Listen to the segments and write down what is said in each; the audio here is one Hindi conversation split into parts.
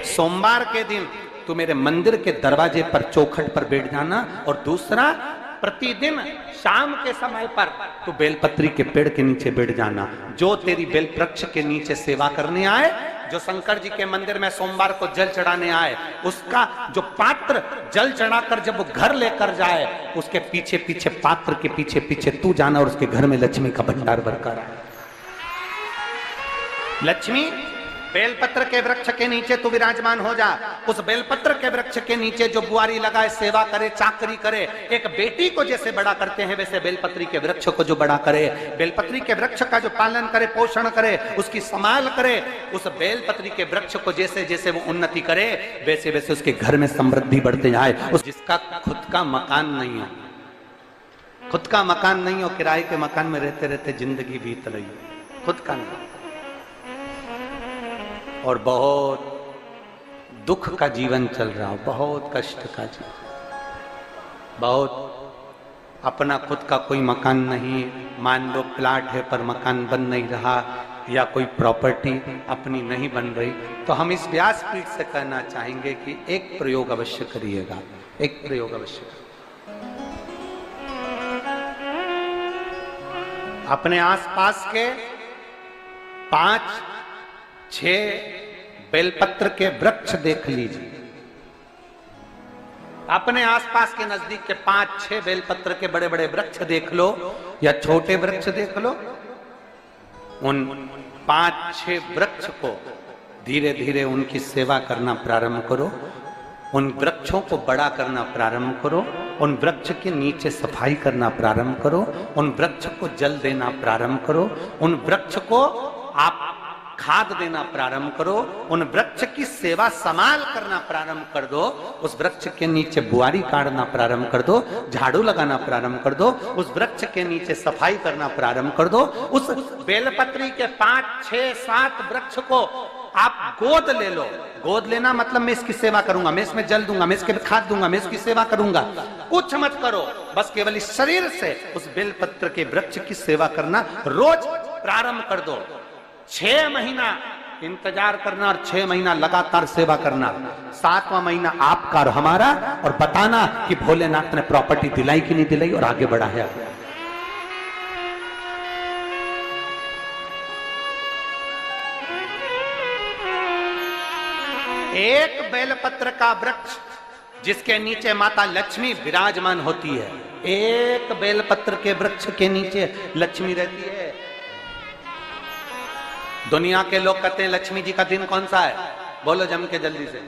सोमवार के दिन तू मेरे मंदिर के दरवाजे पर चौखट पर बैठ जाना, और दूसरा प्रतिदिन शाम के समय पर तू बेलपत्री के पेड़ के नीचे बैठ जाना। जो तेरी बेल वृक्ष के नीचे सेवा करने आए, जो शंकर जी के मंदिर में सोमवार को जल चढ़ाने आए, उसका जो पात्र जल चढ़ाकर जब वो घर लेकर जाए, उसके पीछे पीछे, पात्र के पीछे पीछे तू जाना, और उसके घर में लक्ष्मी का भंडार भरकर आए। लक्ष्मी बेलपत्र के वृक्ष के नीचे तू विराजमान हो जा। उस बेलपत्र के वृक्ष के नीचे जो बुआरी लगाए, सेवा करे, चाकरी करे, एक बेटी को जैसे बड़ा करते हैं वैसे बेलपत्री के वृक्ष को जो बड़ा करे, बेलपत्री के वृक्ष का जो पालन करे, पोषण करे, उसकी संभाल करे, उस बेलपत्री के वृक्ष को जैसे जैसे वो उन्नति करे, वैसे वैसे उसके घर में समृद्धि बढ़ते जाए। उस जिसका खुद का मकान नहीं हो, खुद का मकान नहीं हो, किराए के मकान में रहते रहते जिंदगी बीत रही हो, खुद का नहीं, और बहुत दुख का जीवन चल रहा हो, बहुत कष्ट का जीवन, बहुत अपना खुद का कोई मकान नहीं, मान लो प्लाट है पर मकान बन नहीं रहा, या कोई प्रॉपर्टी अपनी नहीं बन रही, तो हम इस व्यासपीठ से कहना चाहेंगे कि एक प्रयोग अवश्य करिएगा, एक प्रयोग अवश्य करिए। अपने आसपास के 5-6 बेलपत्र के वृक्ष देख लीजिए, अपने आसपास के नजदीक के 5-6 बेलपत्र के बड़े बड़े वृक्ष देख लो, या छोटे वृक्ष देख लो। उन 5-6 वृक्ष को धीरे धीरे उनकी सेवा करना प्रारंभ करो, उन वृक्षों को बड़ा करना प्रारंभ करो, उन वृक्ष के नीचे सफाई करना प्रारंभ करो, उन वृक्ष को जल देना प्रारंभ करो, उन वृक्ष को आप खाद देना प्रारंभ करो, उन वृक्ष की सेवा संभाल करना प्रारंभ कर दो, उस वृक्ष के नीचे बुआरी काटना प्रारंभ कर दो, झाड़ू लगाना प्रारंभ कर दो, उस वृक्ष के नीचे सफाई करना प्रारंभ कर दो। उस बेलपत्री के 5-6-7 वृक्ष को आप गोद ले लो। गोद लेना मतलब मैं इसकी सेवा करूंगा, मैं इसमें जल दूंगा, मैं इसके खाद दूंगा, मैं इसकी सेवा करूंगा, कुछ मत करो, बस केवल इस शरीर से उस बेलपत्र के वृक्ष की सेवा करना रोज प्रारंभ कर दो। 6 महीना इंतजार करना और 6 महीना लगातार सेवा करना, 7वां महीना आपका और हमारा, और बताना कि भोलेनाथ ने प्रॉपर्टी दिलाई कि नहीं दिलाई और आगे बढ़ा है। एक बेलपत्र का वृक्ष जिसके नीचे माता लक्ष्मी विराजमान होती है, एक बेलपत्र के वृक्ष के नीचे लक्ष्मी रहती है। दुनिया के लोग कहते हैं लक्ष्मी जी का दिन कौन सा है, बोलो जम के जल्दी से।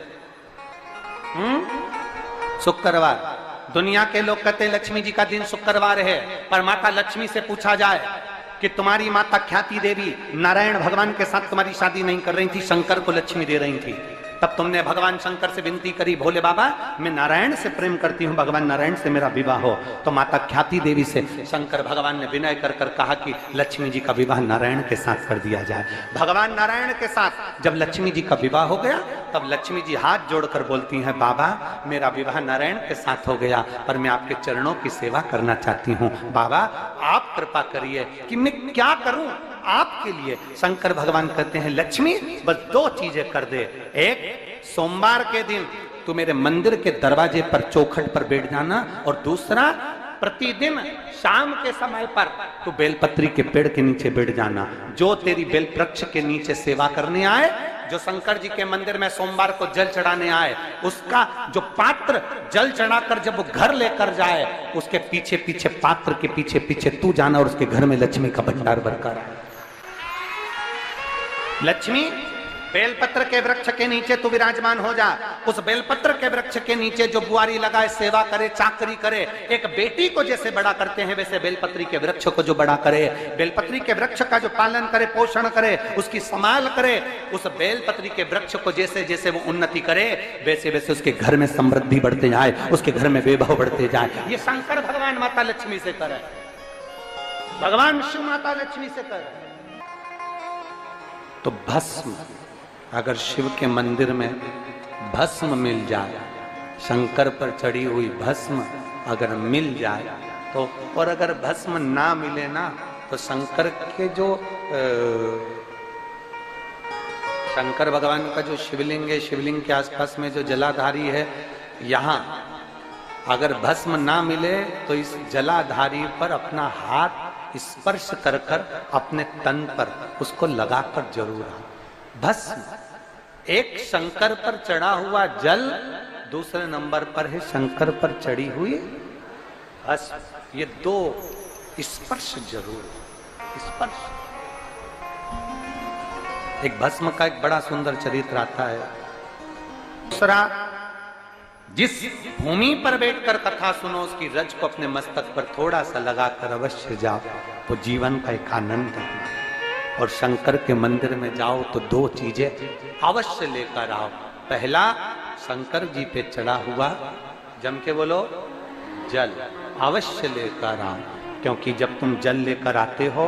शुक्रवार। दुनिया के लोग कहते हैं लक्ष्मी जी का दिन शुक्रवार है, पर माता लक्ष्मी से पूछा जाए कि तुम्हारी माता ख्याति देवी नारायण भगवान के साथ तुम्हारी शादी नहीं कर रही थी, शंकर को लक्ष्मी दे रही थी, तब तुमने भगवान शंकर से विनती करी, भोले बाबा मैं नारायण से प्रेम करती हूँ, भगवान नारायण से मेरा विवाह हो। तो माता ख्याति देवी से शंकर भगवान ने विनय कर कर कहा कि लक्ष्मी जी का विवाह नारायण के साथ कर दिया जाए। भगवान नारायण के साथ जब लक्ष्मी जी का विवाह हो गया, तब लक्ष्मी जी हाथ जोड़कर बोलती हैं, बाबा मेरा विवाह नारायण के साथ हो गया, पर मैं आपके चरणों की सेवा करना चाहती हूँ, बाबा आप कृपा करिए कि मैं क्या करूं आपके लिए। शंकर भगवान कहते हैं लक्ष्मी बस 2 चीजें कर दे, एक सोमवार के दिन तू मेरे मंदिर के दरवाजे पर चौखट पर बैठ जाना, और दूसरा प्रतिदिन शाम के समय पर तू बेलपत्री के पेड़ के नीचे बैठ जाना। जो तेरी बेल वृक्ष के नीचे सेवा करने आए, जो शंकर जी के मंदिर में सोमवार को जल चढ़ाने आए, उसका जो पात्र जल चढ़ाकर जब वो घर लेकर जाए, उसके पीछे पीछे, पात्र के पीछे पीछे तू जाना, और उसके घर में लक्ष्मी का भंडार भरकर आए। लक्ष्मी बेलपत्र के वृक्ष के नीचे तू विराजमान हो जा। उस बेलपत्र के वृक्ष के नीचे जो बुआरी लगाए, सेवा करे, चाकरी करे, एक बेटी को जैसे बड़ा करते हैं वैसे बेलपत्री के वृक्ष को जो बड़ा करे, बेलपत्री के वृक्ष का जो पालन करे, पोषण करे, उसकी संभाल करे, उस बेलपत्री के वृक्ष को जैसे जैसे वो उन्नति करे, वैसे वैसे उसके घर में समृद्धि बढ़ते जाए, उसके घर में वैभव बढ़ते जाए। ये शंकर भगवान माता लक्ष्मी से करे, भगवान शिव माता लक्ष्मी से करे। तो भस्म, अगर शिव के मंदिर में भस्म मिल जाए, शंकर पर चढ़ी हुई भस्म अगर मिल जाए तो, और अगर भस्म ना मिले ना, तो शंकर के जो शंकर भगवान का जो शिवलिंग है, शिवलिंग के आसपास में जो जलाधारी है, यहाँ अगर भस्म ना मिले तो इस जलाधारी पर अपना हाथ स्पर्श कर कर अपने तन पर उसको लगाकर जरूर आओ। भस्म एक शंकर पर चढ़ा हुआ जल, दूसरे नंबर पर है शंकर पर चढ़ी हुई भस्म। ये दो स्पर्श जरूर, स्पर्श। एक भस्म का एक बड़ा सुंदर चरित्र आता है। दूसरा, जिस भूमि पर बैठकर कथा सुनो उसकी रज को अपने मस्तक पर थोड़ा सा लगाकर अवश्य जाओ, तो जीवन का एक आनंद है। और शंकर के मंदिर में जाओ तो दो चीजें अवश्य लेकर आओ। पहला, शंकर जी पे चढ़ा हुआ, जम के बोलो, जल अवश्य लेकर आओ। क्योंकि जब तुम जल लेकर आते हो,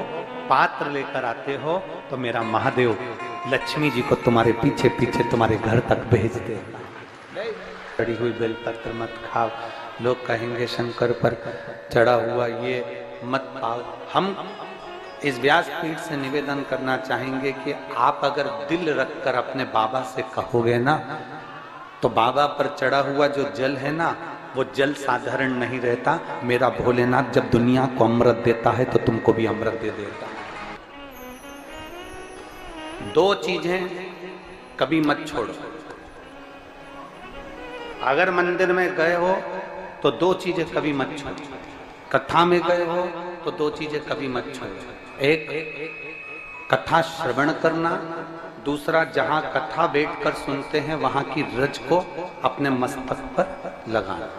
पात्र लेकर आते हो, तो मेरा महादेव लक्ष्मी जी को तुम्हारे पीछे पीछे तुम्हारे घर तक भेजते हैं। चढ़ी हुई बेलपत्र मत खाओ, लोग कहेंगे शंकर पर चढ़ा हुआ ये मत पाओ। हम इस व्यासपीठ से निवेदन करना चाहेंगे कि आप अगर दिल रखकर अपने बाबा से कहोगे ना, तो बाबा पर चढ़ा हुआ जो जल है ना, वो जल साधारण नहीं रहता। मेरा भोलेनाथ जब दुनिया को अमृत देता है तो तुमको भी अमृत दे देता है। दो चीजें कभी मत छोड़ो। अगर मंदिर में गए हो तो दो चीजें कभी मत छोड़ो। कथा में गए हो तो दो चीजें कभी मत छोड़ो। एक, कथा श्रवण करना। दूसरा, जहां कथा बैठकर सुनते हैं वहां की रज को अपने मस्तक पर लगाना।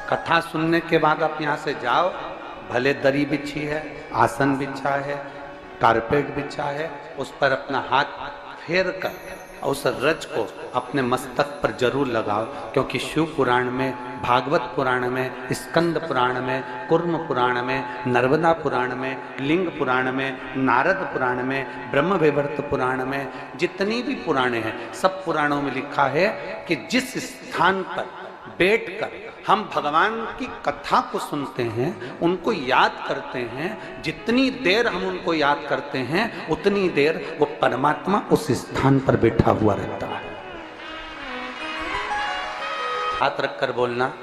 कथा सुनने के बाद आप यहां से जाओ, भले दरी बिछी है, आसन बिछा है, कारपेट बिछा है, उस पर अपना हाथ फेर कर उस रज को अपने मस्तक पर जरूर लगाओ। क्योंकि शिव पुराण में, भागवत पुराण में, स्कंद पुराण में, कुर्म पुराण में, नर्मदा पुराण में, लिंग पुराण में, नारद पुराण में, ब्रह्म वैवर्त पुराण में, जितनी भी पुराणे हैं, सब पुराणों में लिखा है कि जिस स्थान पर बैठकर हम भगवान की कथा को सुनते हैं, उनको याद करते हैं, जितनी देर हम उनको याद करते हैं उतनी देर वो परमात्मा उस स्थान पर बैठा हुआ रहता है। हाथ रखकर बोलना,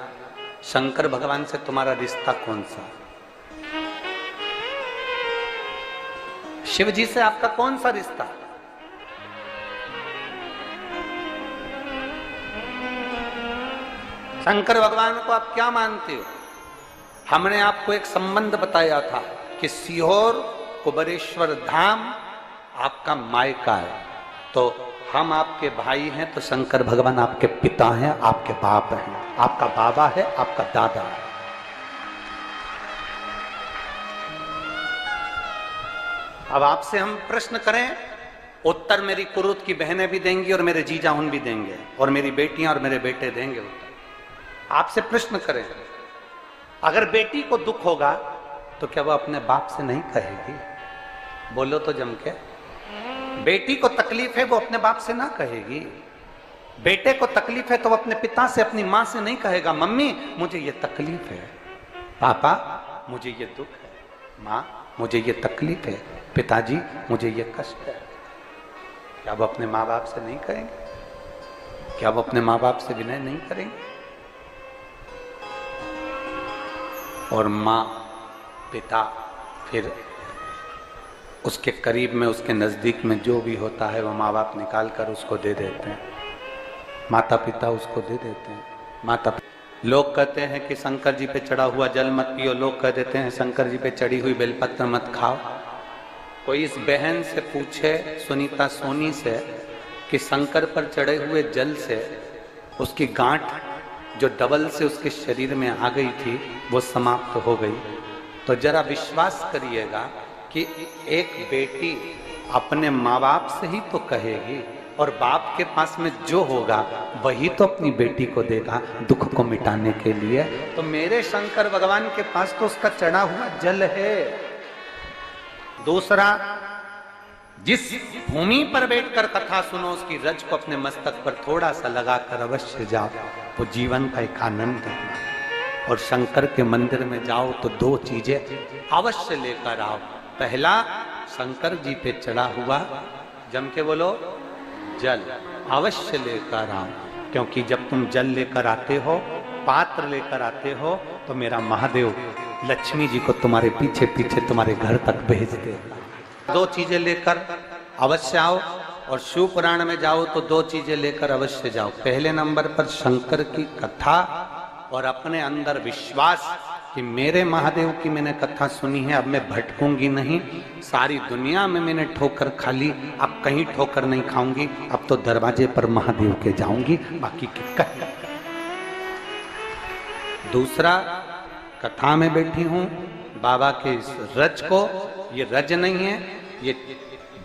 शंकर भगवान से तुम्हारा रिश्ता कौन सा? शिव जी से आपका कौन सा रिश्ता? शंकर भगवान को आप क्या मानते हो? हमने आपको एक संबंध बताया था कि सीहोर कुबेरेश्वर धाम आपका मायका है, तो हम आपके भाई हैं, तो शंकर भगवान आपके पिता हैं, आपके बाप हैं, आपका बाबा है, आपका दादा है। अब आपसे हम प्रश्न करें, उत्तर मेरी कुरुत की बहनें भी देंगी और मेरे जीजा उन भी देंगे और मेरी बेटियां और मेरे बेटे देंगे उत्तर। आपसे प्रश्न करें, अगर बेटी को दुख होगा तो क्या वो अपने बाप से नहीं कहेगी? बोलो तो जम के। बेटी को तकलीफ है, वो अपने बाप से ना कहेगी। बेटे को तकलीफ है तो वो अपने पिता से, अपनी माँ से नहीं कहेगा, मम्मी मुझे ये तकलीफ है, पापा मुझे ये दुख है, माँ मुझे ये तकलीफ है, पिताजी मुझे ये कष्ट है। क्या वो अपने माँ बाप से नहीं कहेंगे? क्या वो अपने माँ बाप से विनय नहीं करेंगे? और माँ, पिता, फिर उसके करीब में, उसके नज़दीक में जो भी होता है वो माँ बाप निकाल कर उसको दे देते हैं, माता पिता उसको दे देते हैं। माता लोग कहते हैं कि शंकर जी पे चढ़ा हुआ जल मत पियो, लोग कह देते हैं शंकर जी पे चढ़ी हुई बेलपत्र मत खाओ। कोई इस बहन से पूछे, सुनीता सोनी से, कि शंकर पर चढ़े हुए जल से उसकी गांठ जो डबल से उसके शरीर में आ गई थी वो समाप्त हो गई, तो जरा विश्वास करिएगा कि एक बेटी अपने माँ बाप से ही तो कहेगी, और बाप के पास में जो होगा वही तो अपनी बेटी को देगा दुख को मिटाने के लिए। तो मेरे शंकर भगवान के पास तो उसका चढ़ा हुआ जल है। दूसरा, जिस भूमि पर बैठकर कथा सुनो उसकी रज को अपने मस्तक पर थोड़ा सा लगाकर अवश्य जाओ, तो जीवन का एक आनंद है। और शंकर के मंदिर में जाओ तो दो चीजें अवश्य लेकर आओ। पहला, शंकर जी पे चढ़ा हुआ जम के बोलो, जल अवश्य लेकर आओ, क्योंकि जब तुम जल लेकर आते हो, पात्र लेकर आते हो, तो मेरा महादेव लक्ष्मी जी को तुम्हारे पीछे पीछे तुम्हारे घर तक भेज देगा। दो चीजें लेकर अवश्य आओ, और शिव पुराण में जाओ तो दो चीजें लेकर अवश्य जाओ। पहले नंबर पर शंकर की कथा और अपने अंदर विश्वास कि मेरे महादेव की मैंने कथा सुनी है, अब मैं भटकूंगी नहीं। सारी दुनिया में मैंने ठोकर खा ली, अब कहीं ठोकर नहीं खाऊंगी, अब तो दरवाजे पर महादेव के जाऊंगी, बाकी के कह। दूसरा, कथा में बैठी हूं बाबा के इस रज को, ये रज नहीं है, ये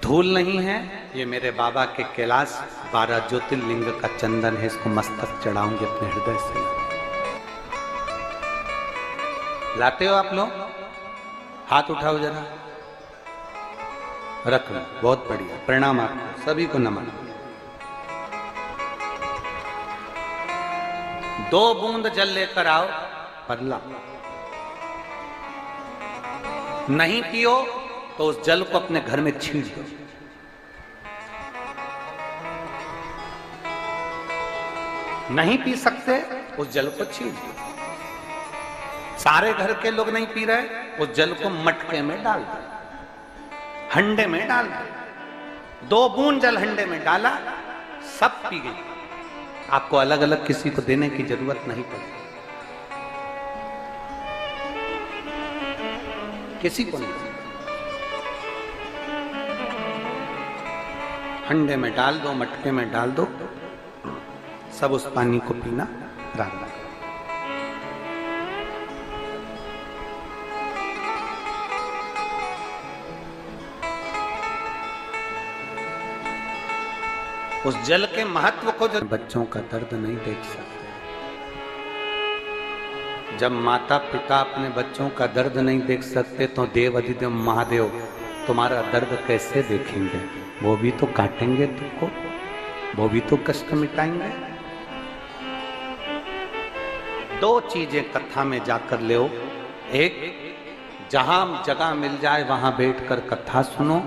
धूल नहीं है, ये मेरे बाबा के कैलाश 12 ज्योतिर्लिंग का चंदन है, इसको मस्तक चढ़ाऊंगी अपने हृदय से। लाते हो आप लोग? हाथ उठाओ जरा, रख लो, बहुत बढ़िया, प्रणाम आपको सभी को, नमन। 2 बूंद जल लेकर आओ, पल्ला नहीं पियो तो उस जल को अपने घर में छींट दो। नहीं पी सकते, उस जल को छींट दो। सारे घर के लोग नहीं पी रहे, उस जल को मटके में डाल दो, हंडे में डाल दो। 2 बूंद जल हंडे में डाला, सब पी गई। आपको अलग अलग किसी को देने की जरूरत नहीं पड़ी, किसी को नहीं। हंडे में डाल दो, मटके में डाल दो, सब उस पानी को पीना आरंभ। उस जल के महत्व को जो बच्चों का दर्द नहीं देख सकते, जब माता पिता अपने बच्चों का दर्द नहीं देख सकते, तो देव अधिदेव महादेव तुम्हारा दर्द कैसे देखेंगे? वो भी तो काटेंगे तुमको, वो भी तो कष्ट मिटाएंगे। 2 चीजें कथा में जाकर ले। एक, जहां जगह मिल जाए वहां बैठकर कथा सुनो।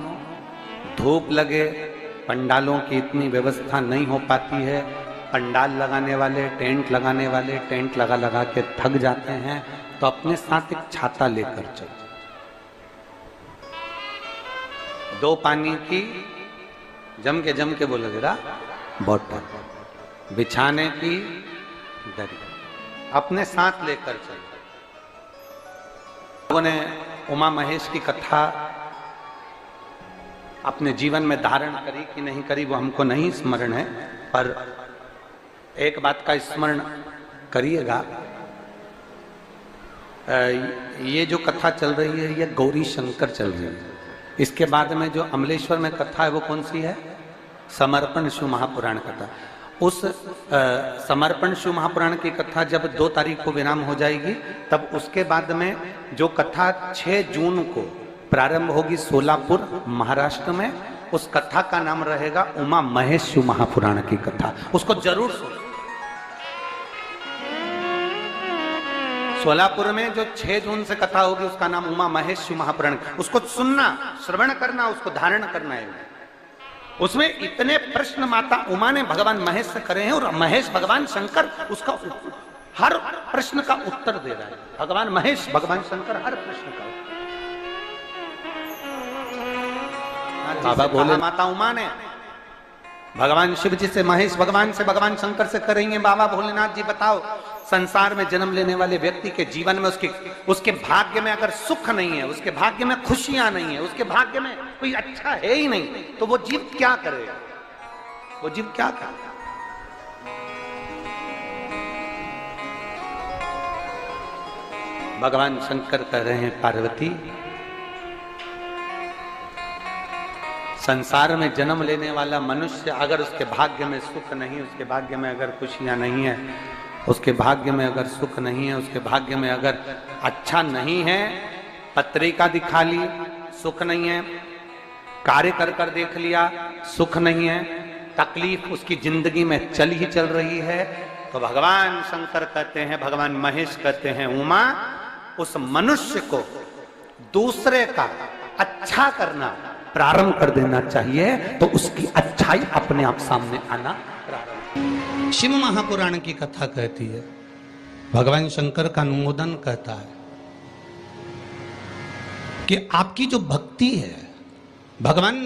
धूप लगे, पंडालों की इतनी व्यवस्था नहीं हो पाती है, पंडाल लगाने वाले, टेंट लगाने वाले टेंट लगा लगा के थक जाते हैं, तो अपने साथ एक छाता लेकर चलो। 2 पानी की जम के बोलो जरा, बोतल, बिछाने की दरी अपने साथ लेकर चलो। लोगों ने उमा महेश की कथा अपने जीवन में धारण करी कि नहीं करी वो हमको नहीं स्मरण है, पर एक बात का स्मरण करिएगा, ये जो कथा चल रही है ये गौरी शंकर चल रही है। इसके बाद में जो अमलेश्वर में कथा है वो कौन सी है? समर्पण शिव महापुराण कथा। उस समर्पण शिव महापुराण की कथा जब 2 तारीख को विराम हो जाएगी, तब उसके बाद में जो कथा 6 जून को प्रारंभ होगी सोलापुर महाराष्ट्र में, उस कथा का नाम रहेगा उमा महेश शिव महापुराण की कथा। उसको जरूर सुनो। सोलापुर में जो 6 जून से कथा होगी उसका नाम उमा महेश शिव महापुराण। उसको सुनना, श्रवण करना, उसको धारण करना है। उसमें इतने प्रश्न माता उमा ने भगवान महेश से करे हैं, और महेश भगवान शंकर उसका हर प्रश्न का उत्तर दे रहा है। भगवान महेश भगवान शंकर हर प्रश्न का। बाबा बोले माता उमा ने भगवान शिव जी से, महेश भगवान से, भगवान शंकर से करेंगे, बाबा भोलेनाथ जी बताओ, संसार में जन्म लेने वाले व्यक्ति के जीवन में उसके भाग्य में अगर सुख नहीं है, उसके भाग्य में खुशियां नहीं है, उसके भाग्य में कोई अच्छा है ही नहीं, तो वो जीव क्या करेगा? वो जीव क्या करेगा? भगवान शंकर कह रहे हैं, पार्वती, संसार में जन्म लेने वाला मनुष्य अगर उसके भाग्य में सुख नहीं, उसके भाग्य में अगर खुशियां नहीं है, उसके भाग्य में अगर सुख नहीं है, उसके भाग्य में अगर अच्छा नहीं है, पत्रिका दिखा ली सुख नहीं है, कार्य कर कर देख लिया सुख नहीं है, तकलीफ उसकी जिंदगी में चल ही चल रही है, तो भगवान शंकर कहते हैं, भगवान महेश कहते हैं, उमा, उस मनुष्य को दूसरे का अच्छा करना प्रारंभ कर देना चाहिए, तो उसकी अच्छाई अपने आप सामने आना प्रारंभ। शिव महापुराण की कथा कहती है, भगवान शंकर का अनुमोदन कहता है कि आपकी जो भक्ति है, भगवान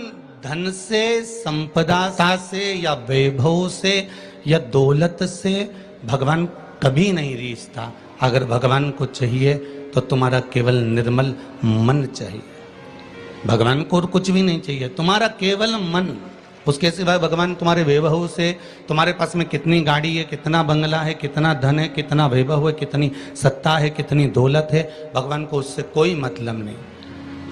धन से, संपदा से या वैभव से या दौलत से भगवान कभी नहीं रीझता। अगर भगवान को चाहिए तो तुम्हारा केवल निर्मल मन चाहिए, भगवान को और कुछ भी नहीं चाहिए, तुम्हारा केवल मन। उसके सिवाय भगवान तुम्हारे वैभव से, तुम्हारे पास में कितनी गाड़ी है, कितना बंगला है, कितना धन है, कितना वैभव है, कितनी सत्ता है, कितनी दौलत है, भगवान को उससे कोई मतलब नहीं।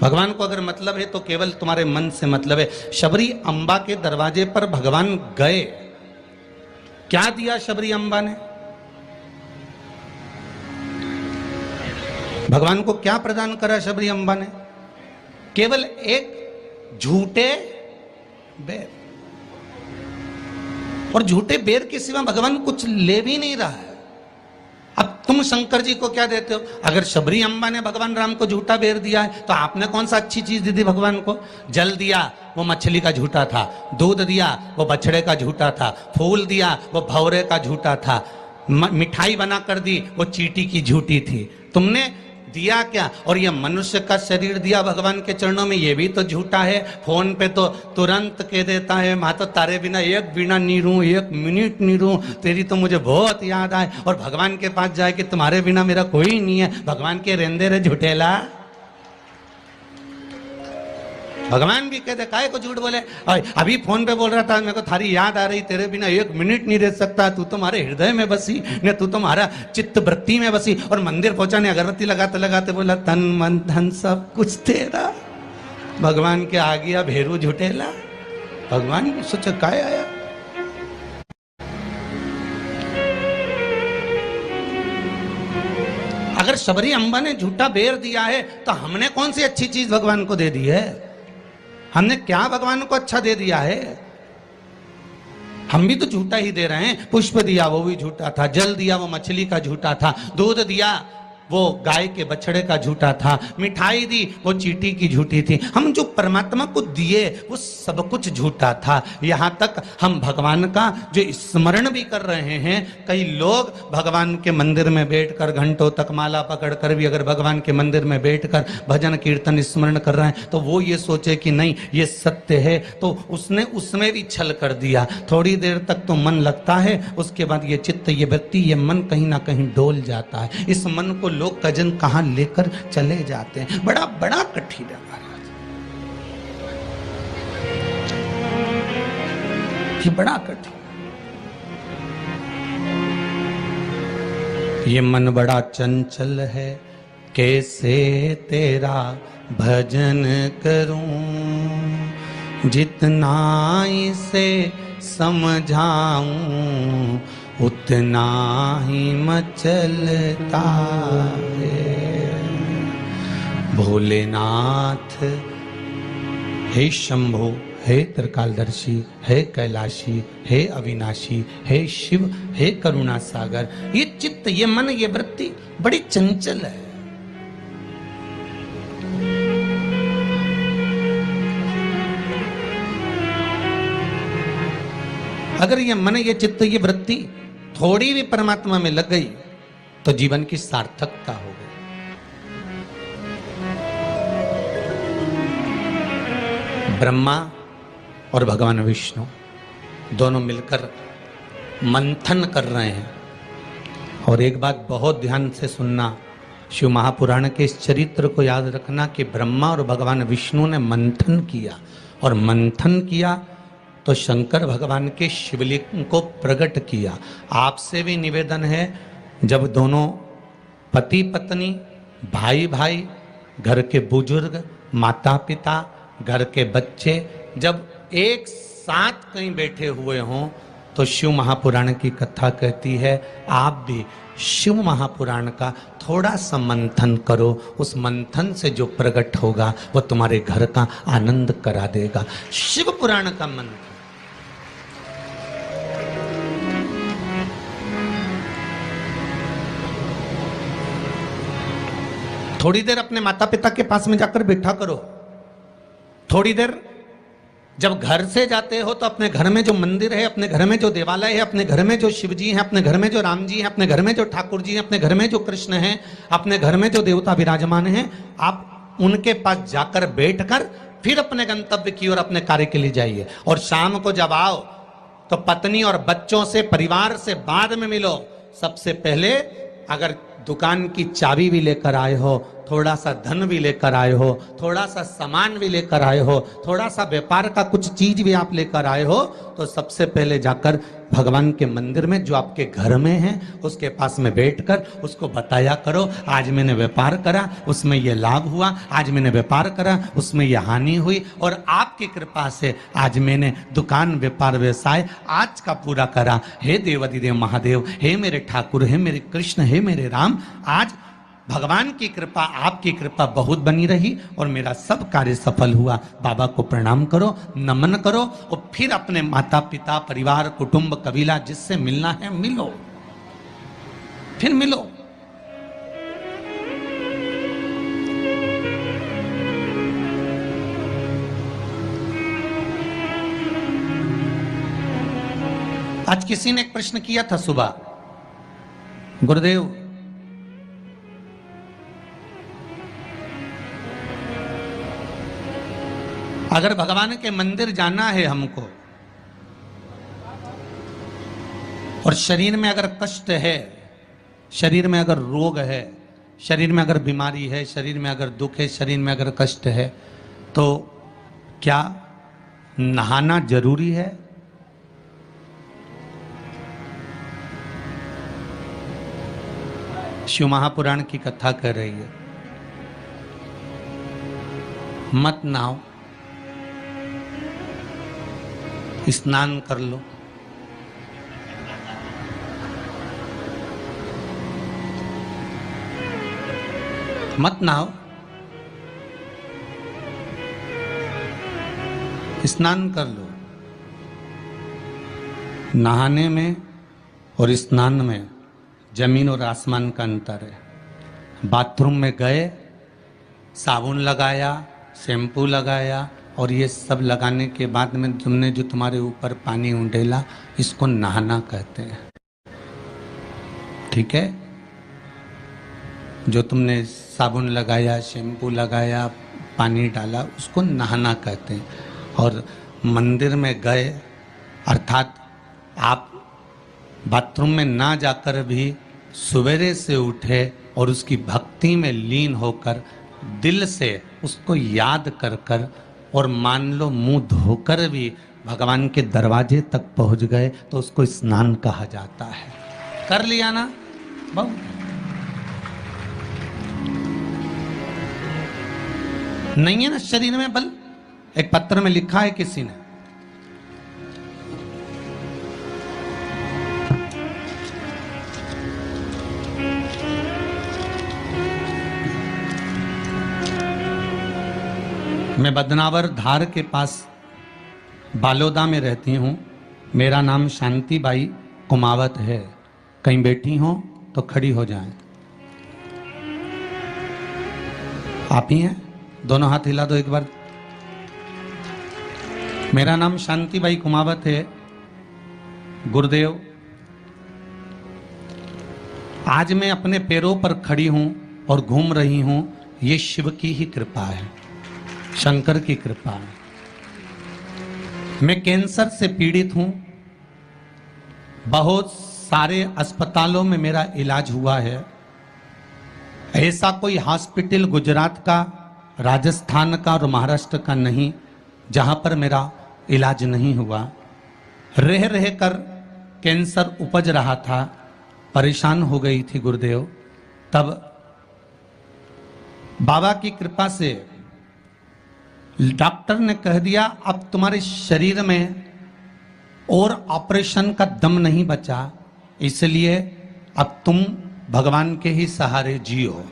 भगवान को अगर मतलब है तो केवल तुम्हारे मन से मतलब है। शबरी अम्बा के दरवाजे पर भगवान गए, क्या दिया शबरी अम्बा ने? भगवान को क्या प्रदान करा शबरी अम्बा ने? केवल एक झूठे बेर, और झूठे बेर के सिवा भगवान कुछ ले भी नहीं रहा है। अब तुम शंकर जी को क्या देते हो? अगर शबरी अम्बा ने भगवान राम को झूठा बेर दिया है तो आपने कौन सा अच्छी चीज दी थी भगवान को? जल दिया, वो मछली का झूठा था। दूध दिया, वो बछड़े का झूठा था। फूल दिया, वो भौरे का झूठा था। मिठाई बना कर दी, वो चींटी की झूठी थी। तुमने दिया क्या? और ये मनुष्य का शरीर दिया भगवान के चरणों में, ये भी तो झूठा है। फोन पे तो तुरंत कह देता है, माँ तो तारे बिना एक बिना नहीं रहूं, एक मिनट नहीं रहूं, तेरी तो मुझे बहुत याद आए। और भगवान के पास जाए कि तुम्हारे बिना मेरा कोई नहीं है। भगवान के रेंदे रे झूठेला। भगवान भी कहते काहे को झूठ बोले? अभी फोन पे बोल रहा था, मेरे को थारी याद आ रही, तेरे बिना एक मिनट नहीं रह सकता, तू तुम्हारे हृदय में बसी ने, तू तुम्हारा चित्त वृत्ति में बसी। और मंदिर पहुंचा ने अगरबत्ती लगाते लगाते बोला, तन मन धन सब कुछ तेरा। भगवान के आ गया भेरू झूठेला। भगवान की सोचा काय आया। अगर शबरी अम्बा ने झूठा बेर दिया है तो हमने कौन सी अच्छी चीज भगवान को दे दी है? हमने क्या भगवान को अच्छा दे दिया है? हम भी तो झूठा ही दे रहे हैं। पुष्प दिया, वो भी झूठा था। जल दिया, वो मछली का झूठा था। दूध दिया, वो गाय के बछड़े का झूठा था। मिठाई दी, वो चींटी की झूठी थी। हम जो परमात्मा को दिए वो सब कुछ झूठा था। यहाँ तक हम भगवान का जो स्मरण भी कर रहे हैं, कई लोग भगवान के मंदिर में बैठकर घंटों तक माला पकड़कर भी अगर भगवान के मंदिर में बैठकर भजन कीर्तन स्मरण कर रहे हैं तो वो ये सोचे कि नहीं ये सत्य है, तो उसने उसमें भी छल कर दिया। थोड़ी देर तक तो मन लगता है, उसके बाद ये चित्त, ये वृत्ति, ये मन कहीं ना कहीं डोल जाता है। इस मन को लोग कजन कहां लेकर चले जाते हैं। बड़ा बड़ा कठिन है महाराज, ये बड़ा कठिन। ये मन बड़ा चंचल है, कैसे तेरा भजन करूं, जितना इसे समझाऊं उतना ही मचलता है। भोलेनाथ हे शंभो, हे त्रिकालदर्शी, हे कैलाशी, हे अविनाशी, हे शिव, हे करुणा सागर। ये चित्त, ये मन, ये वृत्ति बड़ी चंचल है। अगर ये मन, ये चित्त, ये वृत्ति थोड़ी भी परमात्मा में लग गई तो जीवन की सार्थकता हो गई। ब्रह्मा और भगवान विष्णु दोनों मिलकर मंथन कर रहे हैं। और एक बात बहुत ध्यान से सुनना, शिव महापुराण के इस चरित्र को याद रखना कि ब्रह्मा और भगवान विष्णु ने मंथन किया, और मंथन किया तो शंकर भगवान के शिवलिंग को प्रकट किया। आपसे भी निवेदन है, जब दोनों पति पत्नी, भाई भाई, घर के बुजुर्ग, माता पिता, घर के बच्चे जब एक साथ कहीं बैठे हुए हों तो शिव महापुराण की कथा कहती है आप भी शिव महापुराण का थोड़ा सा मंथन करो। उस मंथन से जो प्रकट होगा वो तुम्हारे घर का आनंद करा देगा। शिव पुराण का मंथन। थोड़ी देर अपने माता पिता के पास में जाकर बैठा करो, थोड़ी देर जब घर से जाते हो तो अपने घर में जो मंदिर है, अपने घर में जो देवालय है, अपने घर में जो शिव जी हैं, अपने घर में जो राम जी हैं, अपने घर में जो ठाकुर जी हैं, अपने घर में जो कृष्ण हैं, अपने घर में जो देवता विराजमान हैं, आप उनके पास जाकर बैठकर फिर अपने गंतव्य की ओर अपने कार्य के लिए जाइए। और शाम को जब आओ तो पत्नी और बच्चों से, परिवार से बाद में मिलो। सबसे पहले अगर दुकान की चाबी भी लेकर आए हो, थोड़ा सा धन भी लेकर आए हो, थोड़ा सा सामान भी लेकर आए हो, थोड़ा सा व्यापार का कुछ चीज भी आप लेकर आए हो, तो सबसे पहले जाकर भगवान के मंदिर में जो आपके घर में है उसके पास में बैठकर उसको बताया करो, आज मैंने व्यापार करा उसमें ये लाभ हुआ, आज मैंने व्यापार करा उसमें ये हानि हुई, और आपकी कृपा से आज मैंने दुकान व्यापार व्यवसाय आज का पूरा करा। हे देवाधिदेव महादेव, हे मेरे ठाकुर, हे मेरे कृष्ण, हे मेरे राम, आज भगवान की कृपा, आपकी कृपा बहुत बनी रही और मेरा सब कार्य सफल हुआ। बाबा को प्रणाम करो, नमन करो और फिर अपने माता पिता, परिवार, कुटुंब, कबीला जिससे मिलना है मिलो, फिर मिलो। आज किसी ने एक प्रश्न किया था सुबह, गुरुदेव अगर भगवान के मंदिर जाना है हमको और शरीर में अगर कष्ट है, शरीर में अगर रोग है, शरीर में अगर बीमारी है, शरीर में अगर दुख है, शरीर में अगर कष्ट है, तो क्या नहाना जरूरी है? शिव महापुराण की कथा कर रही है, मत नहाओ, स्नान कर लो। मत नहाओ, स्नान कर लो। नहाने में और स्नान में जमीन और आसमान का अंतर है। बाथरूम में गए, साबुन लगाया, शैम्पू लगाया और ये सब लगाने के बाद में तुमने जो तुम्हारे ऊपर पानी उंडेला, इसको नहाना कहते हैं। ठीक है? जो तुमने साबुन लगाया, शैम्पू लगाया, पानी डाला, उसको नहाना कहते हैं। और मंदिर में गए अर्थात आप बाथरूम में ना जाकर भी सवेरे से उठे और उसकी भक्ति में लीन होकर दिल से उसको याद कर कर और मान लो मुंह धोकर भी भगवान के दरवाजे तक पहुंच गए तो उसको स्नान कहा जाता है। कर लिया ना बहु? नहीं है ना शरीर में बल? एक पत्र में लिखा है किसी ने, मैं बदनावर धार के पास बालोदा में रहती हूँ। मेरा नाम शांति बाई कुमावत है। कहीं बैठी हो तो खड़ी हो जाएं। आप ही हैं? दोनों हाथ हिला दो एक बार। मेरा नाम शांति बाई कुमावत है। गुरुदेव, आज मैं अपने पैरों पर खड़ी हूं और घूम रही हूं, ये शिव की ही कृपा है, शंकर की कृपा है। मैं कैंसर से पीड़ित हूं, बहुत सारे अस्पतालों में मेरा इलाज हुआ है। ऐसा कोई हॉस्पिटल गुजरात का, राजस्थान का और महाराष्ट्र का नहीं जहां पर मेरा इलाज नहीं हुआ। रह रह कर कैंसर उपज रहा था, परेशान हो गई थी गुरुदेव। तब बाबा की कृपा से डॉक्टर ने कह दिया अब तुम्हारे शरीर में और ऑपरेशन का दम नहीं बचा, इसलिए अब तुम भगवान के ही सहारे जियो।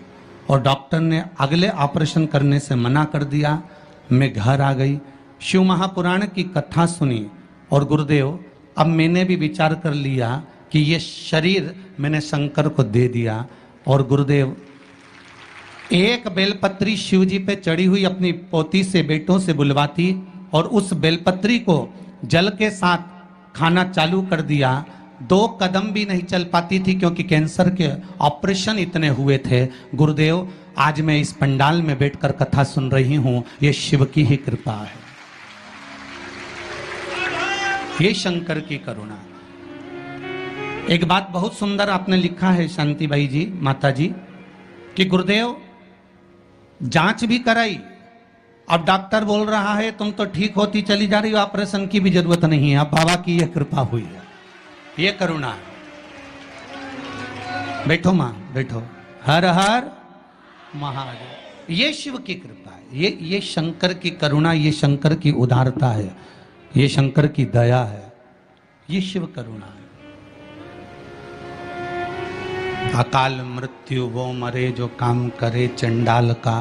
और डॉक्टर ने अगले ऑपरेशन करने से मना कर दिया। मैं घर आ गई, शिव महापुराण की कथा सुनी और गुरुदेव अब मैंने भी विचार कर लिया कि ये शरीर मैंने शंकर को दे दिया। और गुरुदेव एक बेलपत्री शिव जी पे चढ़ी हुई अपनी पोती से, बेटों से बुलवाती और उस बेलपत्री को जल के साथ खाना चालू कर दिया, 2 कदम भी नहीं चल पाती थी क्योंकि कैंसर के ऑपरेशन इतने हुए थे। गुरुदेव, आज मैं इस पंडाल में बैठकर कथा सुन रही हूं, ये शिव की ही कृपा है, ये शंकर की करुणा। एक बात बहुत सुंदर आपने लिखा है शांतिबाई जी, माता जी, कि गुरुदेव जांच भी कराई, अब डॉक्टर बोल रहा है तुम तो ठीक होती चली जा रही हो, ऑपरेशन की भी जरूरत नहीं है। अब बाबा की यह कृपा हुई है, ये करुणा है। बैठो मां, बैठो। हर हर महादेव। ये शिव की कृपा है, ये शंकर की करुणा, ये शंकर की उदारता है, ये शंकर की दया है, ये शिव करुणा है। अकाल मृत्यु वो मरे जो काम करे, चंडाल का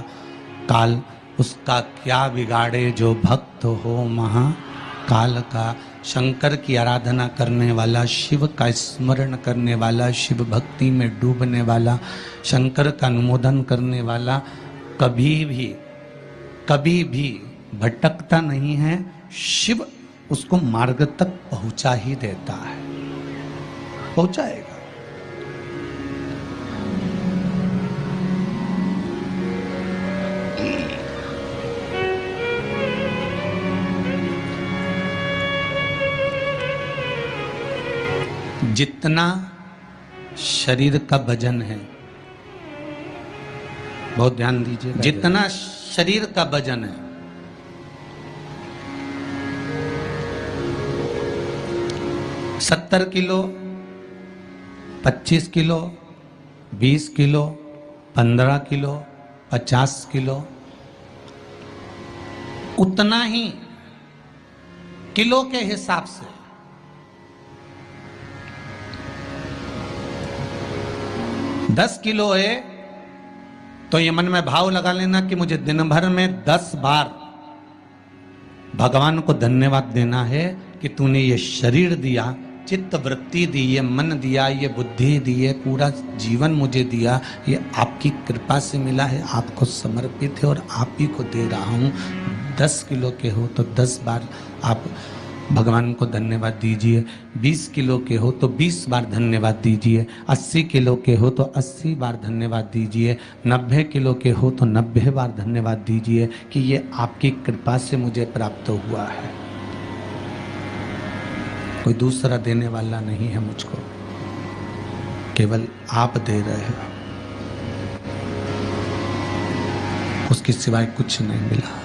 काल उसका क्या बिगाड़े, जो भक्त हो महाकाल का। शंकर की आराधना करने वाला, शिव का स्मरण करने वाला, शिव भक्ति में डूबने वाला, शंकर का अनुमोदन करने वाला कभी भी भटकता नहीं है। शिव उसको मार्ग तक पहुंचा ही देता है, पहुंचाएगा। जितना शरीर का वजन है, बहुत ध्यान दीजिए, जितना शरीर का वजन है, सत्तर kilo, 25 kilo, 20 kilo, 15 kilo, 50 kilo, उतना ही किलो के हिसाब से 10 किलो है तो ये मन में भाव लगा लेना कि मुझे दिन भर में 10 बार भगवान को धन्यवाद देना है कि तूने ये शरीर दिया, चित्त वृत्ति दी, ये मन दिया, ये बुद्धि दी, ये पूरा जीवन मुझे दिया, ये आपकी कृपा से मिला है, आपको समर्पित है और आप ही को दे रहा हूँ। 10 किलो के हो तो 10 बार आप भगवान को धन्यवाद दीजिए, 20 किलो के हो तो 20 बार धन्यवाद दीजिए, 80 किलो के हो तो 80 बार धन्यवाद दीजिए, 90 किलो के हो तो 90 बार धन्यवाद दीजिए कि ये आपकी कृपा से मुझे प्राप्त हुआ है, कोई दूसरा देने वाला नहीं है मुझको, केवल आप दे रहे हो, उसके सिवाय कुछ नहीं मिला।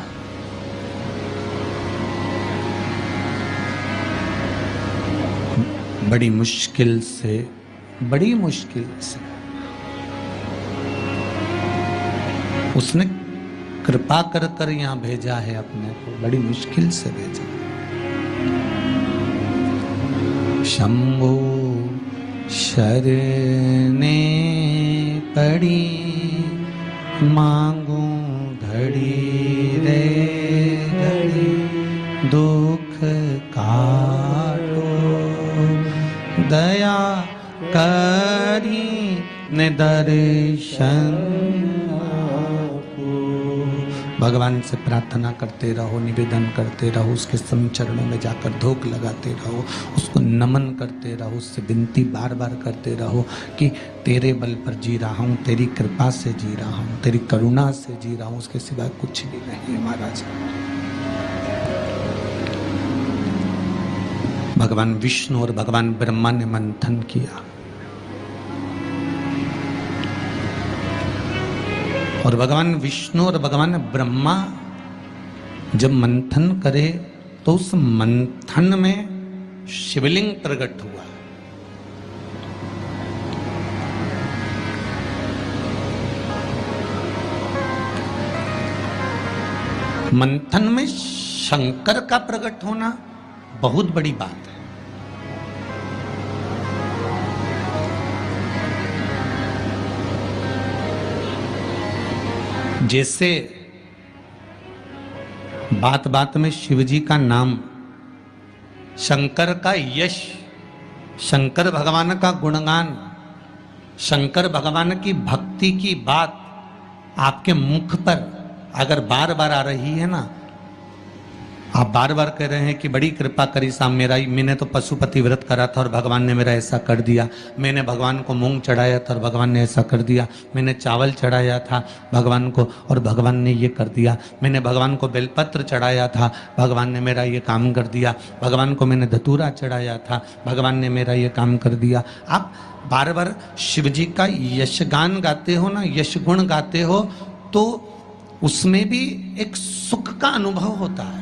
बड़ी मुश्किल से उसने कृपा कर कर यहाँ भेजा है अपने को, बड़ी मुश्किल से भेजा। शंभो शरणे पड़ी मांगू घड़ी रे घड़ी, दुख काटो दया करी ने दर्शन। भगवान से प्रार्थना करते रहो, निवेदन करते रहो, उसके चरणों में जाकर धूप लगाते रहो, उसको नमन करते रहो, उससे विनती बार बार करते रहो कि तेरे बल पर जी रहा हूँ, तेरी कृपा से जी रहा हूँ, तेरी करुणा से जी रहा हूँ, उसके सिवाय कुछ भी नहीं है महाराज। भगवान विष्णु और भगवान ब्रह्मा ने मंथन किया और भगवान विष्णु और भगवान ब्रह्मा जब मंथन करे तो उस मंथन में शिवलिंग प्रकट हुआ। मंथन में शंकर का प्रकट होना बहुत बड़ी बात है। जैसे बात बात में शिवजी का नाम, शंकर का यश, शंकर भगवान का गुणगान, शंकर भगवान की भक्ति की बात आपके मुख पर अगर बार बार आ रही है ना, आप बार बार कह रहे हैं कि बड़ी कृपा करी साहब मेरा ही, मैंने तो पशुपति व्रत करा था और भगवान ने मेरा ऐसा कर दिया, मैंने भगवान को मूंग चढ़ाया था और भगवान ने ऐसा कर दिया, मैंने चावल चढ़ाया था भगवान को और भगवान ने ये कर दिया, मैंने भगवान को बेलपत्र चढ़ाया था भगवान ने मेरा ये काम कर दिया, भगवान को मैंने धतूरा चढ़ाया था भगवान ने मेरा ये काम कर दिया। आप बार बार शिव जी का यशगान गाते हो ना, यश गुण गाते हो, तो उसमें भी एक सुख का अनुभव होता है।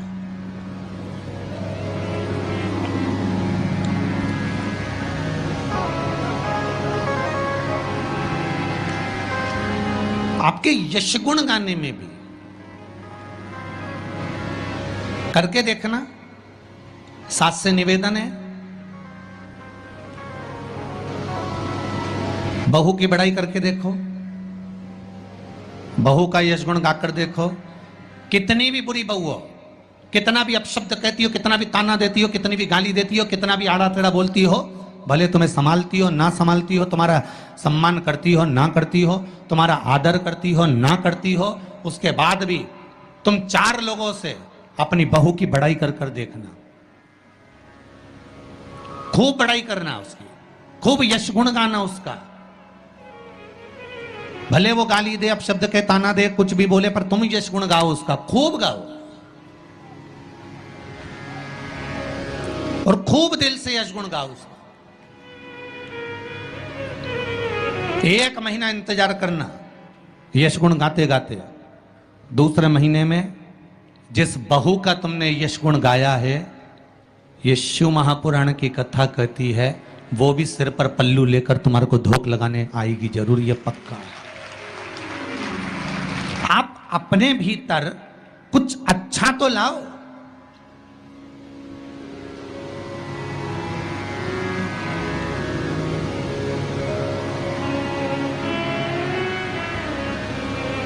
आपके यश गुण गाने में भी करके देखना। साथ से निवेदन है, बहू की बड़ाई करके देखो, बहू का यश गुण गाकर देखो। कितनी भी बुरी बहू हो, कितना भी अपशब्द कहती हो, कितना भी ताना देती हो, कितनी भी गाली देती हो, कितना भी आड़ा टेढ़ा बोलती हो, भले तुम्हें संभालती हो ना संभालती हो, तुम्हारा सम्मान करती हो ना करती हो, तुम्हारा आदर करती हो ना करती हो, उसके बाद भी तुम 4 लोगों से अपनी बहू की बड़ाई कर कर देखना, खूब बड़ाई करना उसकी, खूब यश गुण गाना उसका। भले वो गाली दे, अपशब्द के ताना दे, कुछ भी बोले, पर तुम यश गुण गाओ उसका, खूब गाओ और खूब दिल से यश गुण गाओ उसका। 1 महीना इंतजार करना यश गुण गाते गाते। दूसरे महीने में जिस बहू का तुमने यश गुण गाया है, ये शिव महापुराण की कथा कहती है, वो भी सिर पर पल्लू लेकर तुम्हारे को धोख लगाने आएगी जरूर, ये पक्का है। आप अपने भीतर कुछ अच्छा तो लाओ।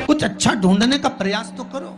कुछ अच्छा ढूंढने का प्रयास तो करो।